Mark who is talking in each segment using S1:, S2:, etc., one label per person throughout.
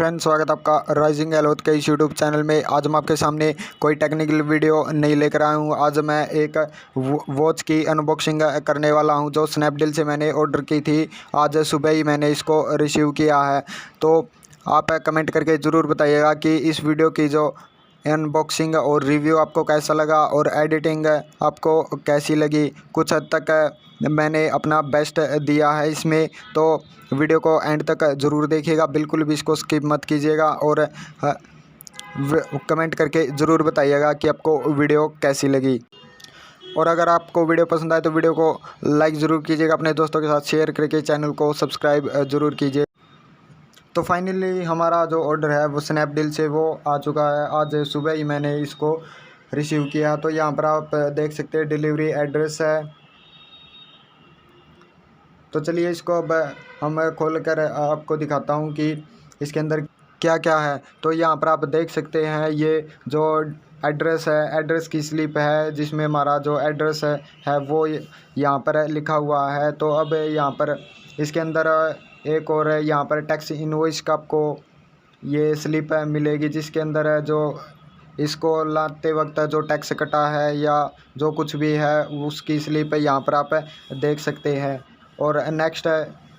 S1: Friends, स्वागत है आपका राइजिंग हेल्थ के इस यूट्यूब चैनल में। आज मैं आपके सामने कोई टेक्निकल वीडियो नहीं लेकर आया हूँ। आज मैं एक वॉच की अनबॉक्सिंग करने वाला हूँ जो स्नैपडील से मैंने ऑर्डर की थी। आज सुबह ही मैंने इसको रिसीव किया है। तो आप कमेंट करके ज़रूर बताइएगा कि इस वीडियो की जो अनबॉक्सिंग और रिव्यू आपको कैसा लगा और एडिटिंग आपको कैसी लगी। कुछ हद तक मैंने अपना बेस्ट दिया है इसमें, तो वीडियो को एंड तक ज़रूर देखिएगा, बिल्कुल भी इसको स्किप मत कीजिएगा। और कमेंट करके ज़रूर बताइएगा कि आपको वीडियो कैसी लगी। और अगर आपको वीडियो पसंद आए तो वीडियो को लाइक ज़रूर कीजिएगा, अपने दोस्तों के साथ शेयर करके चैनल को सब्सक्राइब ज़रूर कीजिए। तो फाइनली हमारा जो ऑर्डर है वो स्नैपडील से वो आ चुका है। आज सुबह ही मैंने इसको रिसीव किया। तो यहाँ पर आप देख सकते हैं डिलीवरी एड्रेस है। तो चलिए इसको अब हम खोल कर आपको दिखाता हूँ कि इसके अंदर क्या क्या है। तो यहाँ पर आप देख सकते हैं ये जो एड्रेस है, एड्रेस की स्लिप है जिसमें हमारा जो एड्रेस है वो यहाँ पर लिखा हुआ है। तो अब यहाँ पर इसके अंदर एक और यहाँ पर टैक्स इनवॉइस का आपको ये स्लिप मिलेगी, जिसके अंदर जो इसको लाते वक्त जो टैक्स कटा है या जो कुछ भी है उसकी स्लिप यहाँ पर आप देख सकते हैं। और नेक्स्ट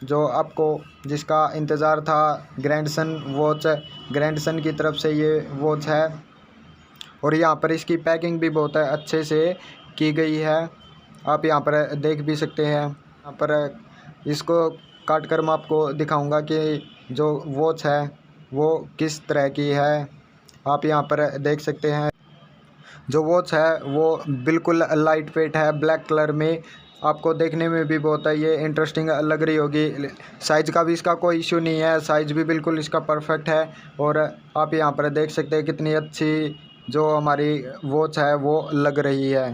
S1: जो आपको जिसका इंतज़ार था, ग्रैंडसन वॉच, ग्रैंडसन की तरफ से ये वॉच है। और यहाँ पर इसकी पैकिंग भी बहुत अच्छे से की गई है, आप यहाँ पर देख भी सकते हैं। यहाँ पर इसको काट कर मैं आपको दिखाऊंगा कि जो वॉच है वो किस तरह की है। आप यहाँ पर देख सकते हैं जो वॉच है वो बिल्कुल लाइट वेट है, ब्लैक कलर में। आपको देखने में भी बहुत ये इंटरेस्टिंग लग रही होगी। साइज़ का भी इसका कोई इशू नहीं है, साइज़ भी बिल्कुल इसका परफेक्ट है। और आप यहाँ पर देख सकते हैं कितनी अच्छी जो हमारी वॉच है वो लग रही है।